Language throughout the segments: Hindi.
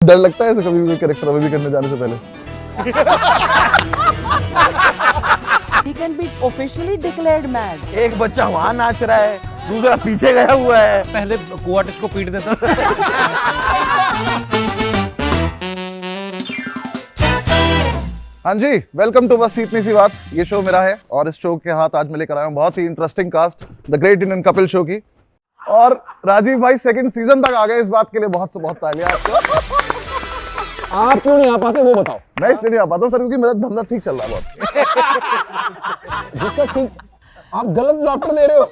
डर लगता है ऐसे कभी भी कैरेक्टर अभी भी करने जाने से पहले? He can be officially declared mad. एक बच्चा वहाँ नाच रहा है, दूसरा पीछे गया हुआ है। पहले को आर्टिस्ट को पीट देता था। हाँ जी, वेलकम टू बस इतनी सी बात। ये शो मेरा है और इस शो के हाथ आज मैं लेकर आया हूँ बहुत ही interesting cast, the great Indian Kapil show की। और राजीव भाई सेकंड सीजन तक आ गए, इस बात के लिए बहुत से बहुत तालियां आपको। आप क्यों नहीं आ पाते वो बताओ। मैं इसलिए नहीं आ पाता हूँ सर क्योंकि मेरा धंधा ठीक चल रहा है बहुत। जिसका ठीक, आप गलत डॉक्टर दे रहे हो।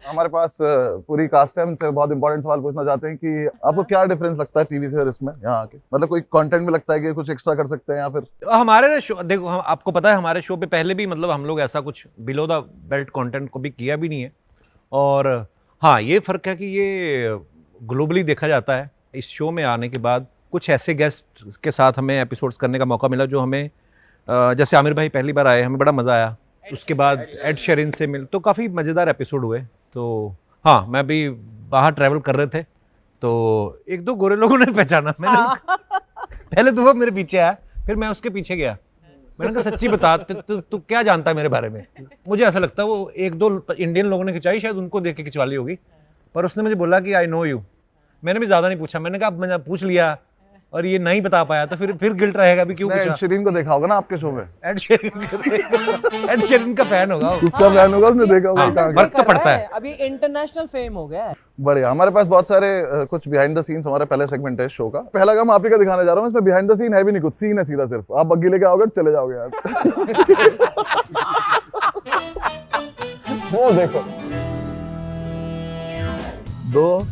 हमारे पास पूरी कास्ट है, उनसे बहुत इंपॉर्टेंट सवाल पूछना चाहते हैं कि आपको क्या डिफरेंस लगता है टीवी से और इसमें यहाँ आके? मतलब कोई कंटेंट में लगता है कि कुछ एक्स्ट्रा कर सकते हैं या फिर? हमारे शो देखो, हम आपको पता है हमारे शो पे पहले भी मतलब हम लोग ऐसा कुछ बिलो द बेल्ट कंटेंट को भी किया भी नहीं है। और हाँ, ये फर्क है कि ये ग्लोबली देखा जाता है। इस शो में आने के बाद कुछ ऐसे गेस्ट के साथ हमें एपिसोड्स करने का मौका मिला जो हमें जैसे आमिर भाई पहली बार आए, हमें बड़ा मज़ा आया। उसके बाद एड शेरिन से मिल तो काफ़ी मज़ेदार एपिसोड हुए। तो हाँ, मैं भी बाहर ट्रैवल कर रहे थे तो एक दो गोरे लोगों ने पहचाना। मैंने पहले तो वो मेरे पीछे आया, फिर मैं उसके पीछे गया। मैंने कहा सच्ची बता, तू क्या जानता है मेरे बारे में? मुझे ऐसा लगता है वो एक दो इंडियन लोगों ने खिंचाई, शायद उनको देख के खिंचवा ली होगी, पर उसने मुझे बोला कि आई नो यू। मैंने भी ज़्यादा नहीं पूछा, मैंने कहा अब मैंने पूछ लिया और ये नहीं बता पाया तो फिर गिल्ट रहेगा भी क्यों पूछा। एड शेरिन को देखा होगा ना आपके शो में? एड शेरिन का फैन होगा वो। उसका फैन होगा, उसने देखा होगा। हाँ, फर्क तो पड़ता है। अभी इंटरनेशनल फेम हो गया है। बढ़िया। हमारे पास बहुत सारे कुछ बिहाइंड द सीन्स, हमारा पहले सेगमेंट है शो का। पहला काम आप ही का दिखाने जा रहा हूँ, इसमें बिहाइंड द सीन है भी नहीं, कुछ सीन है सीधा, सिर्फ आप बग्गी लेके आओगे चले जाओगे यार। वो देखो 2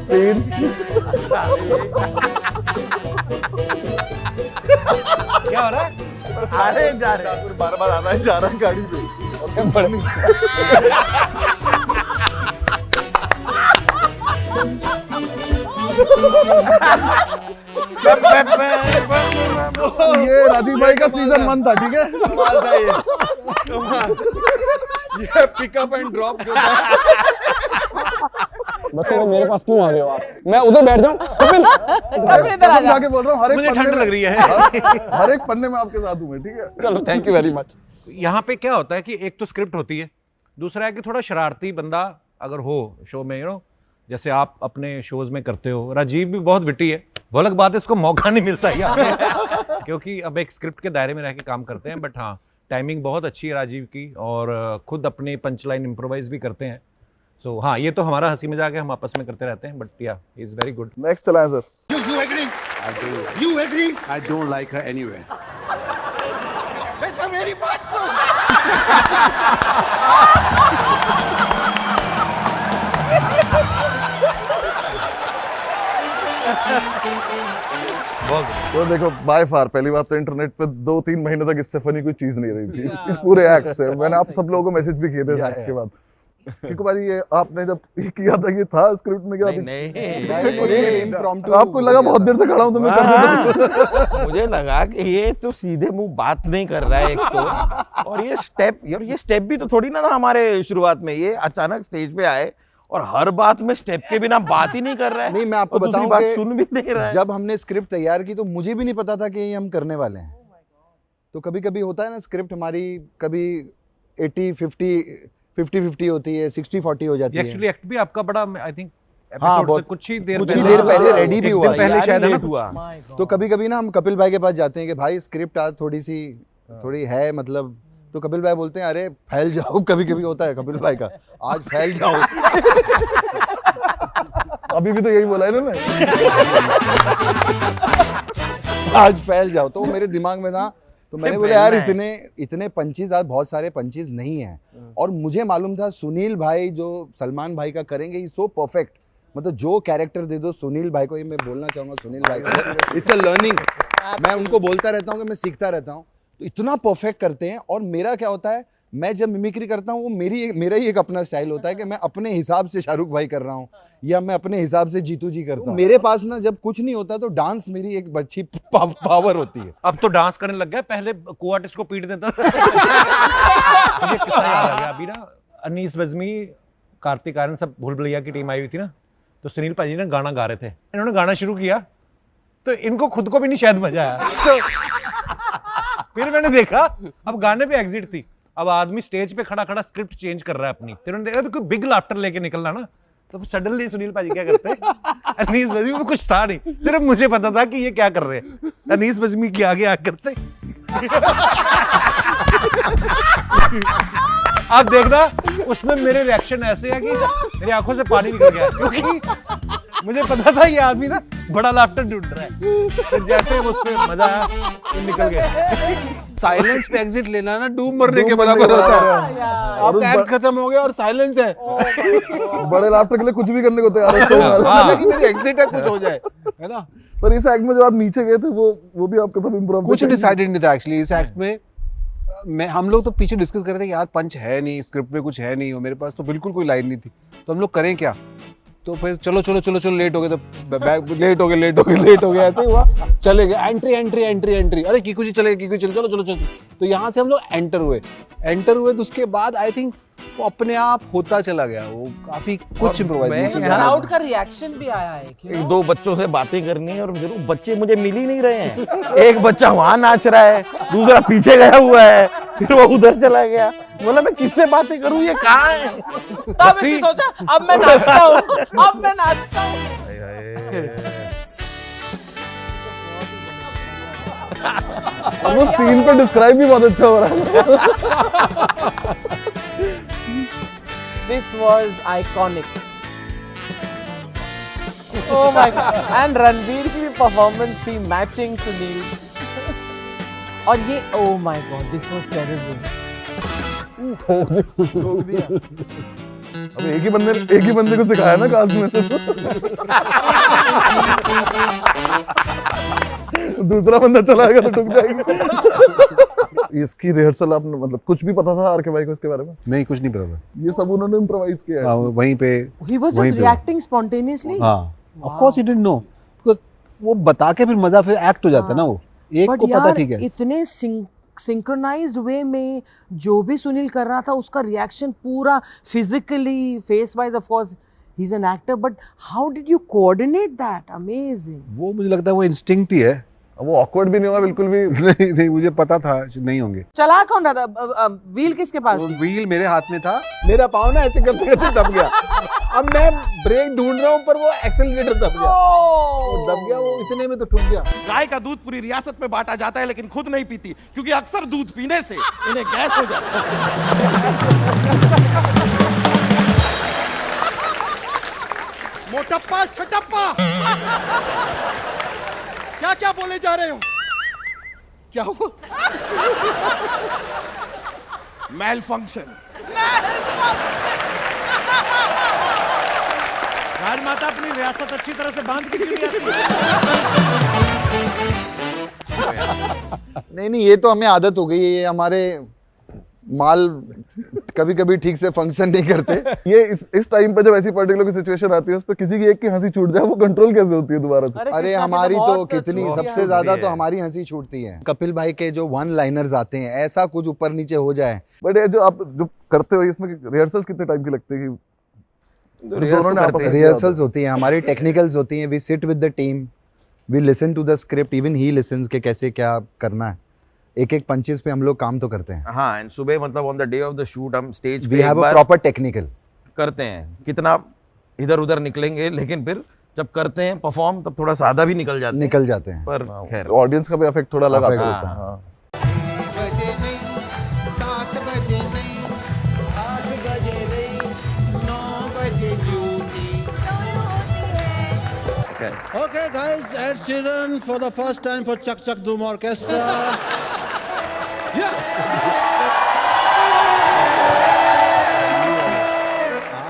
3 क्या हो रहा है? अरे जा रहे बार-बार आना है, जा रहा है गाड़ी पे। ये राजीव भाई का सीजन 1 था, ठीक है? कमाल था ये। ये पिकअप एंड ड्रॉप जो था। बस वो मेरे पास क्यों आ गए हो आप? मैं उधर बैठ जाऊं? कपिल कसम जाके बोल रहा हूँ, हर एक मुझे पन्ने ठंड में- लग रही है। हर एक पन्ने में आपके साथ हूँ मैं, ठीक है? चलो, थैंक यू वेरी मच। यहाँ पे क्या होता है कि एक तो स्क्रिप्ट होती है, दूसरा है कि थोड़ा शरारती बंदा अगर हो शो में, यू नो, जैसे आप अपने शोज में करते हो। राजीव भी बहुत विटी है, वो अलग बात है, इसको मौका नहीं मिलता यहाँ क्योंकि अब एक स्क्रिप्ट के दायरे में रह के काम करते हैं। बट हाँ, टाइमिंग बहुत अच्छी है राजीव की और खुद अपने पंच लाइन इम्प्रोवाइज भी करते हैं। सो हाँ, ये तो हमारा हंसी मजाक है, हम आपस में करते रहते हैं। बट या, he is very good. Next चलाएं sir. You agree? You agree? I don't like her anyway. बेटा मेरी बात सुन। तो देखो, बाय फार पहली बात तो इंटरनेट पे 2-3 महीने तक इससे फनी कोई चीज नहीं रही थी इस पूरे एक्ट से। मैंने आप सब लोगों को मैसेज भी किए थे इस एक्ट के बाद। क्योंकि भाई ये आपने जब किया था, ये था स्क्रिप्ट में क्या? आपको लगा बहुत देर से खड़ा हूं तो मैं मुझे लगा कि ये तो सीधे मुंह बात नहीं कर रहा है एक तो, और ये स्टेप भी तो थोड़ी ना था हमारे शुरुआत में। ये अचानक स्टेज पे आए और हर बात में स्टेप के बिना बात ही नहीं कर रहा है। नहीं, मैं आपको और दूसरी बताऊं बात कि सुन भी नहीं रहा है। जब हमने स्क्रिप्ट तैयार की तो मुझे भी नहीं पता था कि ये हम करने वाले हैं। तो कभी कभी होता है ना, स्क्रिप्ट हमारी कभी 50-50 होती है, 60-40 हो जाती है। एक्चुअली एक्ट भी आपका बड़ा, आई थिंक, हाँ, एपिसोड से बहुत- कुछ ही देर कुछ ही देर पहले रेडी भी हुआ है। पहले शायद है ना हुआ। तो कभी कभी ना हम कपिल भाई के पास जाते हैं कि भाई स्क्रिप्ट आज थोड़ी है, मतलब, तो कपिल भाई बोलते हैं अरे फैल जाओ। कभी कभी होता है कपिल भाई का, आज फैल जाओ। अभी भी तो यही बोला है इन्होंने। आज फैल जाओ। तो वो मेरे दिमाग में था, तो मैंने बोला यार इतने पंचेज, आज बहुत सारे पंचेज नहीं है। और मुझे मालूम था सुनील भाई जो सलमान भाई का करेंगे, ही सो परफेक्ट। मतलब जो कैरेक्टर दे दो सुनील भाई को, ये मैं बोलना चाहूंगा सुनील भाई को, इट्स अ लर्निंग। मैं उनको बोलता रहता हूँ कि मैं सीखता रहता हूँ। तो इतना परफेक्ट करते हैं। और मेरा क्या होता है, मैं जब मिमिक्री करता हूँ वो मेरा ही एक अपना स्टाइल होता है कि मैं अपने हिसाब से शाहरुख भाई कर रहा हूँ या मैं अपने हिसाब से जीतू जी करता हूँ। मेरे पास ना जब कुछ नहीं होता तो डांस मेरी एक अच्छी पावर होती है। अब तो डांस करने लग गया, पहले को आर्टिस्ट को पीट देता था। मुझे किस्सा याद आ गया अभी ना, अनीस बज़मी, कार्तिक आर्यन, सब भूल भुलैया की टीम आई हुई थी ना, तो सुनील भाजी ने गाना गा रहे थे, इन्होंने गाना शुरू किया तो इनको खुद को भी नहीं शायद मजा आया। तो फिर मैंने देखा अब गाने पे एग्जिट थी, अब आदमी स्टेज पे खड़ा खड़ा स्क्रिप्ट चेंज कर रहा है अपनी, फिर उन्होंने देखा कोई बिग लाफ्टर लेके निकलना ना, तो सडनली सुनील भाजी क्या करते हैं, अनीस बज्मी में कुछ था नहीं, सिर्फ मुझे पता था कि ये क्या कर रहे हैं, अनीस बज्मी के आगे आ करते आप देखना उसमें मेरे रिएक्शन ऐसे है कि मेरी आंखों से पानी निकल गया, क्योंकि मुझे पता था ये आदमी ना बड़ा लाफ्टर ढूंढ रहा है, फिर जैसे उसमें मजा आया वो निकल गया। साइलेंस पे एग्जिट लेना ना डूब मरने के बराबर होता है। अब एक्ट खत्म हो गया और साइलेंस है, बड़े लाफ्टर के लिए कुछ भी करने को तैयार होते हैं। मतलब कि मेरी एग्जिट है, कुछ हो जाए, है ना। पर इस एक्ट में जो आप नीचे गए थे वो भी आपका सब इम्प्रोव कुछ डिसाइडेड नहीं था एक्चुअली इस एक्ट में। हम लोग तो पीछे डिस्कस कर रहे थे यार पंच है नहीं, स्क्रिप्ट में कुछ है नहीं, और मेरे पास तो बिल्कुल कोई लाइन नहीं थी, तो हम लोग करें क्या। तो फिर चलो लेट हो गए, तो लेट हो गए ऐसे ही हुआ, चले गए एंट्री, अरे कीकू जी चले, चलो। तो यहाँ से हम लोग एंटर हुए तो उसके बाद आई थिंक वो अपने आप होता चला गया, वो काफी कुछ इम्प्रोवाइज। क्राउड का रिएक्शन भी आया है एक दो बच्चों से बातें करनी है और फिर वो बच्चे मुझे मिल ही नहीं रहे हैं। एक बच्चा वहां नाच रहा है, दूसरा पीछे गया हुआ है, फिर वो उधर चला गया, बोला मैं किससे बातें करूं, ये कहाँ है। तब इसने सोचा अब मैं नाचता हूँ। अब वो सीन पे डिस्क्राइब भी बहुत अच्छा हो रहा है। This was iconic. Oh my god! And Ranveer की भी परफॉर्मेंस थी मैचिंग सुनील। और ये oh my god, this was terrible. अब एक ही बंदे को सिखाया ना कास्ट में से, तो दूसरा बंदा चलाएगा तो टूट जाएगा। इसकी रिहर्सल आपने मतलब कुछ भी पता था आरके भाई को इसके बारे में? नहीं, कुछ नहीं पता, ये सब उन्होंने इम्प्रोवाइज किया है। वहीं पे He was just reacting spontaneously. Of course he didn't know, because वो बता के फिर मजा फिर एक्ट हो जाता है ना, वो एक But को पता यार, ठीक है। इतने सिंक्रोनाइज्ड वे में जो भी सुनील कर रहा था उसका रिएक्शन पूरा physically face wise, of course he is an actor, but how did you coordinate that? Amazing. वो मुझे लगता है वो इंस्टिंक्ट ही है। वो ऑकवर्ड भी नहीं हुआ बिल्कुल भी। नहीं, मुझे पता था नहीं होंगे। चला कौन रहा था? व्हील किसके पास? वो व्हील मेरे हाथ में था, मेरा पाँव ना ऐसे करते करते दब गया। अब मैं ब्रेक ढूंढ रहा हूँ पर वो एक्सेलरेटर दब गया, वो दब गया, वो इतने में तो ठुक गया। गाय का दूध पूरी रियासत में बांटा जाता है लेकिन खुद नहीं पीती, क्योंकि अक्सर दूध पीने से इन्हें गैस हो जाता है। मोटप्पा छटप्पा, क्या क्या बोले जा रहे हो? क्या हुआ? Mail function. राजमाता अपनी रियासत अच्छी तरह से बांध के क्यों नहीं आती? नहीं, ये तो हमें आदत हो गई है, ये हमारे माल कभी कभी ठीक से फंक्शन नहीं करते। ये इस टाइम पे जब ऐसी पर्टिकुलर सिचुएशन आती है उस पे किसी की एक की हंसी छूट जाए, वो कंट्रोल कैसे होती है दोबारा से? अरे हमारी तो कितनी, सबसे ज्यादा तो हमारी हंसी छूटती है। कपिल भाई के जो वन लाइनर्स आते हैं, ऐसा कुछ ऊपर नीचे हो जाए। बट ये जो आप जो करते हो इसमें रिहर्सल्स कितने टाइम की लगती है? रिहर्सल्स होती हैं हमारी, टेक्निकल्स होती हैं, we sit with the team, we listen to the script, even he listens के कैसे क्या करना है। एक पंचेस पे हम लोग काम तो करते हैं। हाँ, एंड सुबह मतलब on the day of the shoot हम स्टेज वी पे हैव अ प्रॉपर टेक्निकल करते हैं, कितना इधर उधर निकलेंगे, लेकिन फिर जब करते हैं परफॉर्म तब थोड़ा सादा भी निकल जाते हैं। पर खैर ऑडियंस का भी इफेक्ट थोड़ा लगा Affect होता होता है। Okay, guys, Ed Sheeran for the first time for Chak Chak Doom Orchestra. Yeah.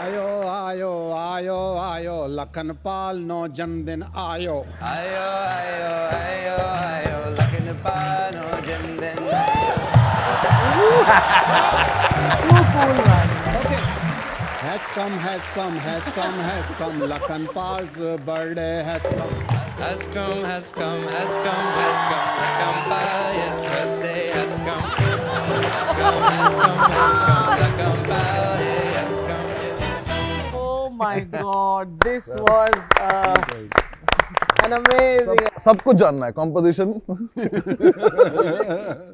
आयो आयो आयो आयो लखनपाल नो जन्मदिन आयो। आयो आयो आयो आयो लखनपाल नो जन्मदिन। Okay. Has come. Lakhanpal's birthday has come. Has come. Lakhanpal, his birthday has come. Has come. Lakhanpal, has come. Oh my God, this was an amazing. सब कुछ जानना है, कॉम्पोजिशन,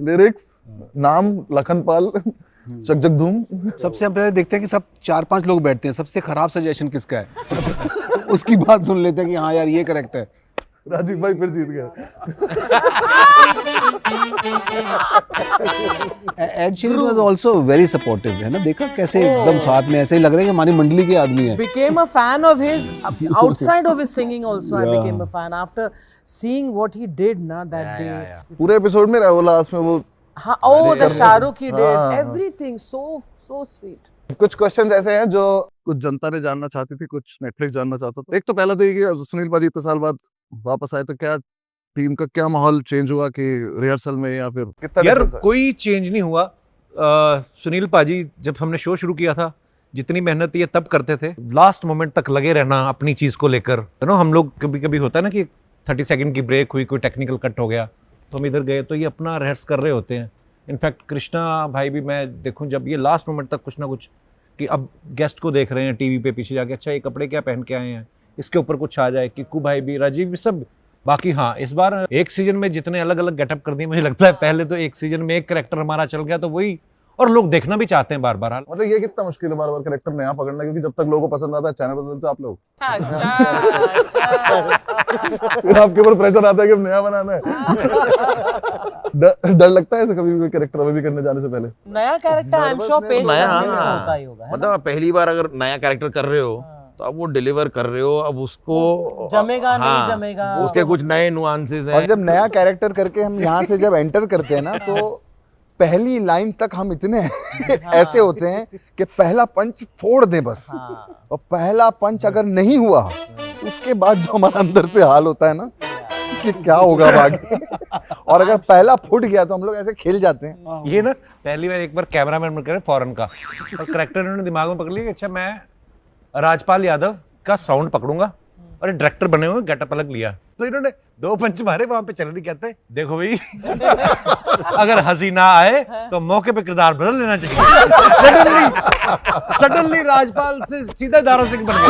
लिरिक्स, नाम लखनपाल, चक जग धूम। सबसे हम पहले देखते हैं कि सब 4-5 लोग बैठते हैं, सबसे खराब सजेशन किसका है उसकी बात सुन लेते हैं कि हाँ यार ये करेक्ट है। राजीव भाई फिर जीत गए। Ed Sheeran was also very supportive, है ना, देखा कैसे एकदम साथ में ऐसे ही लग रहा है कि हमारी मंडली के आदमी है। Became a fan of his outside of his singing also. I became a fan after seeing what he did na that day. पूरे एपिसोड में रहा वो लास्ट में वो। हाँ, oh the Shahrukh he did everything so sweet. कुछ क्वेश्चन ऐसे हैं जो कुछ जनता ने जानना चाहती थी, कुछ नेटफ्लिक्स जानना चाहता था। एक तो पहला तो ये कि सुनील पाजी इतने साल बाद वापस आए तो क्या टीम का क्या माहौल चेंज हुआ कि रिहर्सल में या फिर कितना यार difference है? कोई चेंज नहीं हुआ। सुनील पाजी जब हमने शो शुरू किया था जितनी मेहनत ये तब करते थे, लास्ट मोमेंट तक लगे रहना अपनी चीज़ को लेकर, यू नो। हम लोग कभी कभी होता है ना कि 30 सेकंड की ब्रेक हुई, कोई टेक्निकल कट हो गया तो हम इधर गए, तो ये अपना रिहर्स कर रहे होते हैं। इनफैक्ट कृष्णा भाई भी, मैं देखूं जब ये लास्ट मोमेंट तक कुछ ना कुछ कि अब गेस्ट को देख रहे हैं टीवी पे पीछे जाके, अच्छा ये कपड़े क्या पहन के आए हैं, इसके ऊपर कुछ आ जाए, किक्कू भाई भी, राजीव भी, सब। बाकी हाँ, इस बार एक सीजन में जितने अलग अलग गेटअप कर दिए, मुझे लगता है पहले तो एक सीजन में एक कैरेक्टर हमारा चल गया तो वही, और लोग देखना भी चाहते हैं बार बार। मतलब ये कितना मुश्किल है बार बार कैरेक्टर नया पकड़ना, क्योंकि जब तक लोगों को पसंद आता है चैनल बदलते आप लोग। फिर आपके ऊपर प्रेशर आता है कि नया बनाना है। डर लगता है ऐसे कभी भी कैरेक्टर अभी भी करने जाने से पहले? नया कैरेक्टर आई एम श्योर पेश नया, करने में हाँ। होता ही होगा, है ना? मतलब पहली बार अगर नया कैरेक्टर कर रहे हो तो अब वो डिलीवर कर रहे हो, अब उसको जमेगा नहीं जमेगा, उसके कुछ नए नुआंसेस हैं। और जब नया कैरेक्टर करके हम यहाँ से जब एंटर करते हैं ना, तो पहली लाइन तक हम इतने ऐसे होते हैं कि पहला पंच फोड़ दे बस। और पहला पंच अगर नहीं हुआ उसके बाद जो हमारा अंदर से हाल होता है ना कि क्या होगा आगे। और अगर पहला फूट गया तो हम लोग ऐसे खेल जाते हैं। ये ना पहली बार एक बार कैमरामैन बन कर फॉरेन का, और करेक्टर इन्होंने दिमाग में पकड़ लिया कि अच्छा मैं राजपाल यादव का साउंड पकड़ूंगा, और ये डायरेक्टर बने हुए गेटअप अलग लिया, तो इन्होंने 2 पंच मारे, वहां पे चलने कहते देखो भाई अगर हंसी ना आए तो मौके पे किरदार बदल लेना चाहिए। सडनली राजपाल से सीधा दारा सिंह बन गए।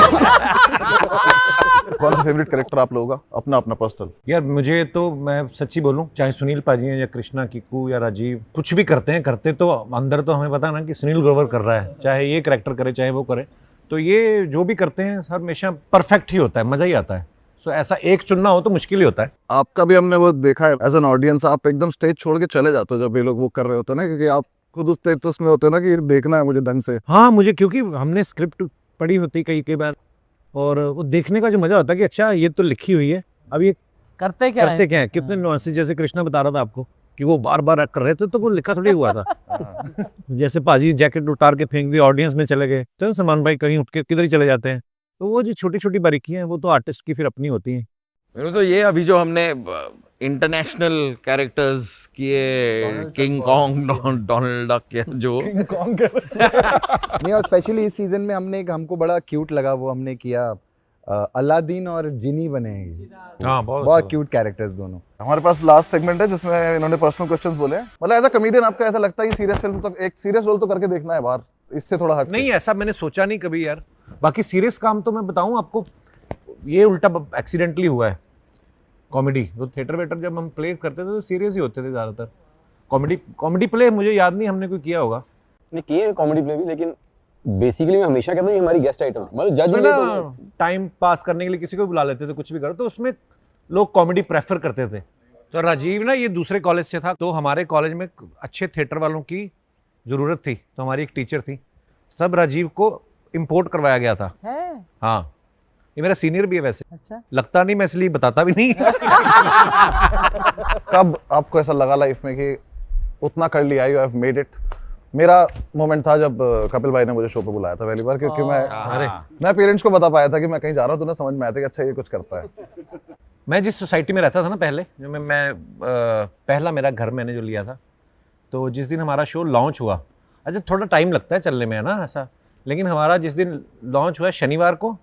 कौन सा फेवरेट कैरेक्टर आप लोगों का अपना अपना पर्सनल? यार मुझे तो, मैं सच्ची बोलूं, चाहे सुनील पाजी हैं या कृष्णा, किक्कू या राजीव, कुछ भी करते तो अंदर तो हमें पता ना कि सुनील ग्रोवर कर रहा है, चाहे ये कैरेक्टर करे चाहे वो करे, तो ये जो भी करते हैं सर हमेशा परफेक्ट ही होता है, मजा ही आता है। सो ऐसा एक चुनना हो तो मुश्किल ही होता है। आपका भी हमने वो देखा है एज एन ऑडियंस, आप एकदम स्टेज छोड़ के चले जाते हो जब ये लोग वो कर रहे होते हैं ना, क्योंकि आप खुद उस स्टेटस में होते हैं ना कि देखना है मुझे ढंग से। हाँ, मुझे क्योंकि हमने स्क्रिप्ट पढ़ी होती कई बार, और वो देखने का जो मजा होता है कि अच्छा ये तो लिखी हुई है, अब ये करते क्या है, कितने नुआंसेस, जैसे कृष्णा बता रहा था आपको कि वो बार बार कर रहे थे तो वो लिखा थोड़ी हुआ था। जैसे पाजी जैकेट उतार के फेंक दी, ऑडियंस में चले गए, तो सलमान भाई कहीं उठ के किधर ही चले जाते हैं, तो वो जो छोटी छोटी बारीकियां हैं वो तो आर्टिस्ट की फिर अपनी होती हैं। मेरे तो ये अभी जो हमने इंटरनेशनल कैरेक्टर्स किए, किंग कॉन्ग, डोनाल्ड डक के जो नहीं, और स्पेशली इस सीजन में हमको बड़ा क्यूट लगा, वो हमने किया अलादीन और जिनी बने हैं। हाँ, बहुत क्यूट कैरेक्टर्स दोनों। हमारे पास लास्ट सेगमेंट है जिसमें इन्होंने पर्सनल क्वेश्चंस बोले हैं। मतलब एज अ कॉमेडियन आपका ऐसा लगता है कि सीरियस फिल्म तो एक सीरियस रोल तो करके देखना है बाहर, इससे थोड़ा हट नहीं, ऐसा मैंने सोचा नहीं कभी यार। बाकी सीरियस काम तो मैं बताऊं आपको, ये उल्टा एक्सीडेंटली हुआ है। कॉमेडी तो थिएटर वेटर जब हम प्ले करते थे तो सीरियस ही होते थे ज़्यादातर। कॉमेडी प्ले मुझे याद नहीं हमने कोई किया होगा। नहीं किए कॉमेडी प्ले भी, लेकिन बेसिकली मैं हमेशा कहता हूँ ये हमारी गेस्ट आइटम, मतलब जज ना टाइम पास करने के लिए किसी को बुला लेते थे, कुछ भी करो, तो उसमें लोग कॉमेडी प्रेफर करते थे। तो राजीव ना ये दूसरे कॉलेज से था, तो हमारे कॉलेज में अच्छे थिएटर वालों की ज़रूरत थी, तो हमारी एक टीचर थी, सब राजीव को इम्पोर्ट करवाया गया था। हाँ, ये मेरा सीनियर भी है वैसे। अच्छा, लगता नहीं, मैं इसलिए बताता भी नहीं। कब आपको ऐसा लगा लाइफ में कि उतना कर लिया, यू हैव मेड इट? मेरा मोमेंट था जब कपिल भाई ने मुझे शो पे बुलाया था पहली बार, क्योंकि मैं पेरेंट्स को बता पाया था कि मैं कहीं जा रहा हूँ, तो उन्हें समझ में आया था कि अच्छा ये कुछ करता है। मैं जिस सोसाइटी में रहता था ना पहले, जो मैं पहला मेरा घर मैंने जो लिया था, तो जिस दिन हमारा शो लॉन्च हुआ, अच्छा थोड़ा टाइम लगता है चलने में, है ना ऐसा, लेकिन हमारा जिस दिन लॉन्च हुआ शनिवार को,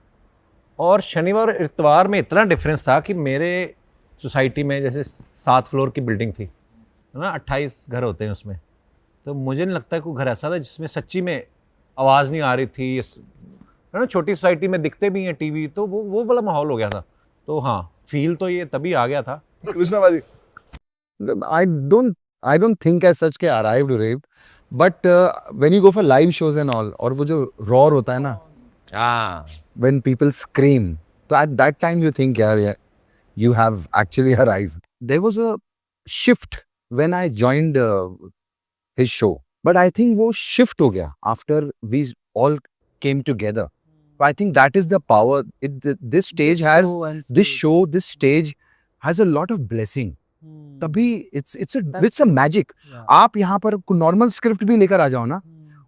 और शनिवार और इतवार में इतना डिफरेंस था कि मेरे सोसाइटी में जैसे 7 फ्लोर की बिल्डिंग थी, है ना, 28 घर होते हैं उसमें, तो मुझे नहीं लगता कोई घर ऐसा था जिसमें सच्ची में आवाज़ नहीं आ रही थी, है ना, छोटी सोसाइटी में दिखते भी हैं टीवी, तो वो वाला माहौल हो गया था। तो हाँ, फील तो ये तभी आ गया था। कृष्णा भाई, I don't think as such के arrived raped, but when you go for live shows and all, और वो जो roar होता है ना, when people scream, so at that time you think, yeah, you have actually arrived. There was a shift when I joined his show, but I think वो shift हो गया after we all came together. So I think that is the power. This stage has, this show, this stage has a lot of blessing. तभी it's a magic. आप यहाँ पर नॉर्मल स्क्रिप्ट भी लेकर आ जाओ ना,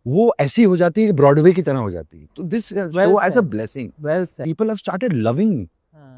वो ऐसी हो जाती है, ब्रॉडवे की तरह हो जाती है। तो this show as a blessing, people have started loving.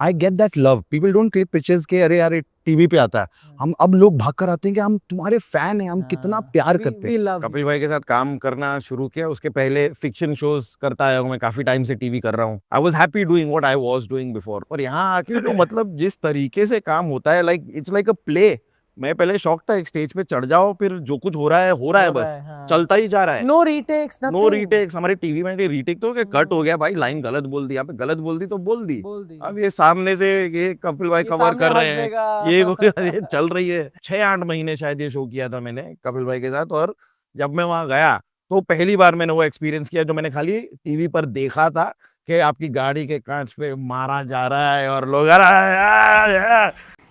I get that love. People don't click pictures के अरे यार टीवी पे आता है, हम अब लोग भाग कर आते हैं कि हम तुम्हारे फैन हैं, हम कितना प्यार करते हैं। कपिल भाई के साथ काम करना शुरू किया, उसके पहले फिक्शन शोज करता आया हूँ मैं, काफी टाइम से टीवी कर रहा हूँ। I was happy doing what I was doing before. और यहाँ आके तो मतलब जिस तरीके से काम होता है, like it's like a play. मैं पहले शौक था एक स्टेज पे चढ़ जाओ, फिर जो कुछ हो रहा है बस चलता ही जा रहा है। No retakes, no retakes. हमारे टीवी में रीटेक तो कट हो गया भाई, लाइन गलत बोल दी, यहाँ पे गलत बोल दी तो बोल दी। अब ये सामने से ये कपिल भाई कवर कर रहे हैं, ये चल रही है। 6-8 महीने शायद ये शो किया था मैंने कपिल भाई के साथ। और जब मैं वहां गया तो पहली बार मैंने वो एक्सपीरियंस किया जो मैंने खाली टीवी पर देखा था, कि आपकी गाड़ी के कांच पे मारा जा रहा है और लोग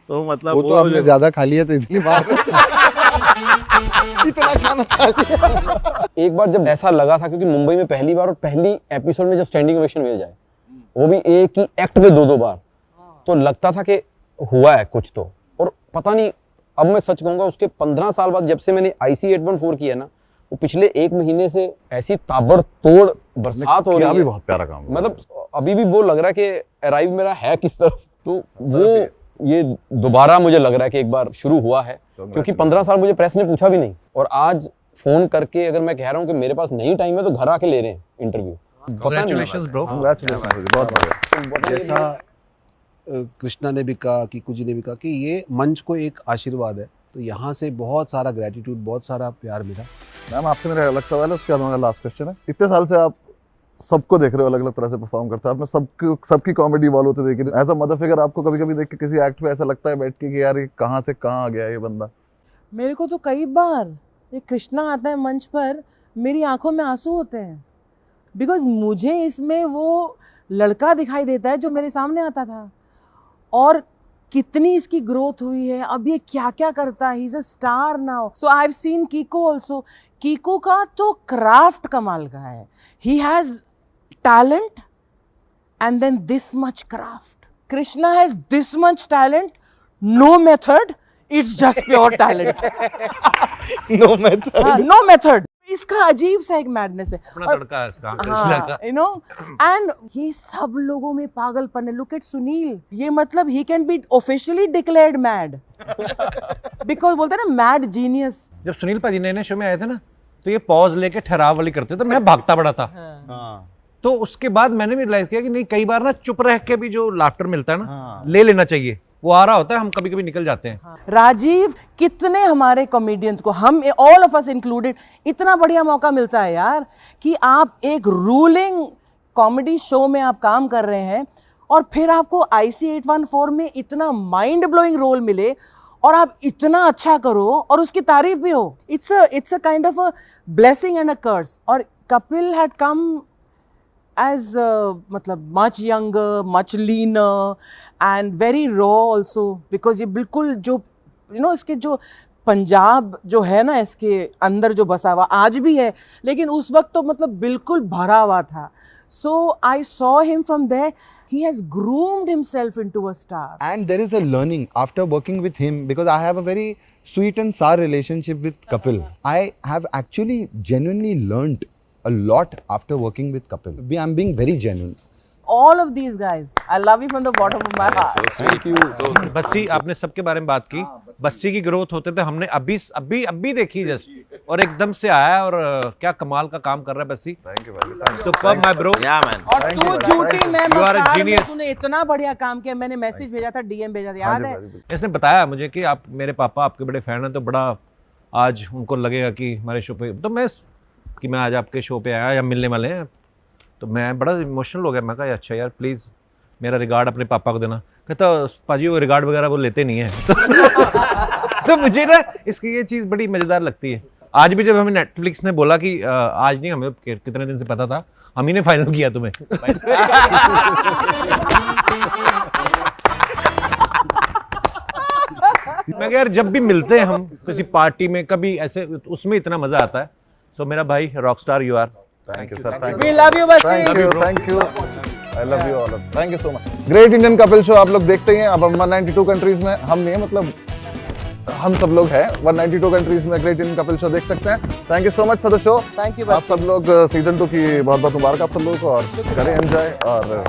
तो मतलब वो तो आपने ज्यादा खा लिया तो इतनी बार इतना खाना खा लिया। एक बार जब ऐसा लगा था, क्योंकि मुंबई में पहली बार और पहली एपिसोड में जब स्टैंडिंग ओवेशन मिल जाए, वो भी एक ही एक्ट पे 2-2 बार, तो लगता था कि हुआ है कुछ तो। और पता नहीं, अब मैं सच कहूंगा, उसके 15 साल बाद जब से मैंने IC 814 किया ना, वो पिछले 1 महीने से ऐसी ताबड़तोड़ बरसात हो रही है। भी बहुत प्यारा काम, मतलब अभी भी वो लग रहा है कि अराइव मेरा है किस तरफ। तो वो ये दोबारा मुझे लग रहा है कि एक बार शुरू हुआ है, क्योंकि 15 साल मुझे प्रेस ने पूछा भी नहीं, और आज फोन करके अगर मैं कह रहा हूँ कि मेरे पास नहीं टाइम है, तो घर आके ले रहे हैं इंटरव्यू। Congratulations bro. बहुत बढ़िया। जैसा कृष्णा ने भी कहा, कीकू जी ने भी कहा कि ये मंच को एक आशीर्वाद है, तो यहाँ से बहुत सारा ग्रेटिट्यूड, बहुत सारा प्यार मिला। मैम आपसे मेरा अलग सवाल है, उसके बाद मेरा लास्ट क्वेश्चन है। इतने साल से आप सबको देख रहे हो, अलग अलग तरह से परफॉर्म करते हो, आपने सबकी कॉमेडी वॉल होते देखी। एज अ मदर फिगर आपको कभी कभी देख के किसी एक्ट पे ऐसा लगता है बैठ के कि यार ये कहाँ से कहाँ आ गया ये बंदा? मेरे को तो कई बार ये कृष्णा आता है मंच पर, मेरी आंखों में आंसू होते हैं, बिकॉज मुझे इसमें वो लड़का दिखाई देता है जो मेरे सामने आता था, और कितनी इसकी ग्रोथ हुई है, अब ये क्या क्या करता है। He is a star now. So I have seen Kiku also. Kiku का तो क्राफ्ट कमाल का है। He has talent and then this much craft. Krishna has this much talent, no method, it's just pure talent. No method, no method. इसका अजीब सा एक मैडनेस है, अपना तड़का है इसका, कृष्णा का। यू नो, एंड ये सब लोगों में पागलपन है। लुक एट सुनील, ये मतलब he can be officially declared mad, because बोलते हैं ना मैड जीनियस। जब सुनील पाजी नए शो में आए थे ना, तो ये पॉज लेके ठहराव वाली करते, तो मैं भागता बड़ा था। तो उसके बाद मैंने भी रियलाइज किया कि नहीं, कई बार ना चुप रह के भी जो लाफ्टर मिलता है ना, ले लेना चाहिए। वो आ रहा होता है, हम कभी कभी निकल जाते हैं। राजीव, कितने हमारे कॉमेडियंस को, हम ऑल ऑफ अस इंक्लूडेड, इतना बढ़िया मौका मिलता है यार कि आप एक रूलिंग कॉमेडी शो में आप काम कर रहे हैं, और फिर आपको IC 814 में इतना माइंड ब्लोइंग रोल मिले, और आप इतना अच्छा करो और उसकी तारीफ भी हो। It's a kind of a blessing and a curse. और कपिल हैड कम as मतलब much younger, much leaner and very raw also, because ये बिल्कुल जो इसके जो पंजाब जो है ना, इसके अंदर जो बसा हुआ आज भी है, लेकिन उस वक्त तो मतलब बिल्कुल भरा हुआ था। So I saw him from there. He has groomed himself into a star. And there is a learning after working with him, because I have a very sweet and sour relationship with Kapil. I have actually genuinely learned a lot after working with Kapil. I'm being very genuine. All of these guys, I love you from the bottom of my heart. Thank you. Bassi, आपने सबके बारे में बात की। बस्सी की ग्रोथ होते थे हमने अभी देखी जस्ट, और एकदम से आया, और क्या कमाल का काम कर रहा है बस्सी। थैंक यू भाई, सुपर्ब माय ब्रो। या मैन। और तू झूठी, मैं You are a बता, genius. तूने इतना बढ़िया काम किया। मैंने मैसेज भेजा था, DM भेजा था, याद है? इसने बताया मुझे कि आप, मेरे पापा आपके बड़े फैन हैं, तो बड़ा आज उनको लगेगा कि हमारे शो पे, तो मैं आज आपके शो पे आया, या मिलने वाले हैं, तो मैं बड़ा इमोशनल हो गया। मैं कहा अच्छा यार प्लीज़ मेरा रिगार्ड अपने पापा को देना। कहता पाजी वो रिगार्ड वगैरह वो लेते नहीं है। तो मुझे ना इसकी ये चीज़ बड़ी मज़ेदार लगती है। आज भी जब हमें नेटफ्लिक्स ने बोला कि आज नहीं, हमें कितने दिन से पता था, हम ही ने फाइनल किया तुम्हें। मैं कहा यार जब भी मिलते हैं हम किसी पार्टी में कभी ऐसे, उसमें इतना मजा आता है। सो मेरा भाई rockstar you are. Thank you sir, thank We love you, Basit. Thank you, I love you all, thank you so much. Great Indian Kapil show आप लोग देखते हैं। अब हम 192 कंट्रीज में, हम नहीं मतलब हम सब लोग हैं 192 कंट्रीज में ग्रेट इंडियन कपिल शो देख सकते हैं। Thank you so much for the show. Thank you, आप सब लोग सीजन 2 की बहुत बहुत मुबारक आप सब लोगों को, और करें एंजॉय और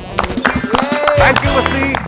थैंक यू बसी।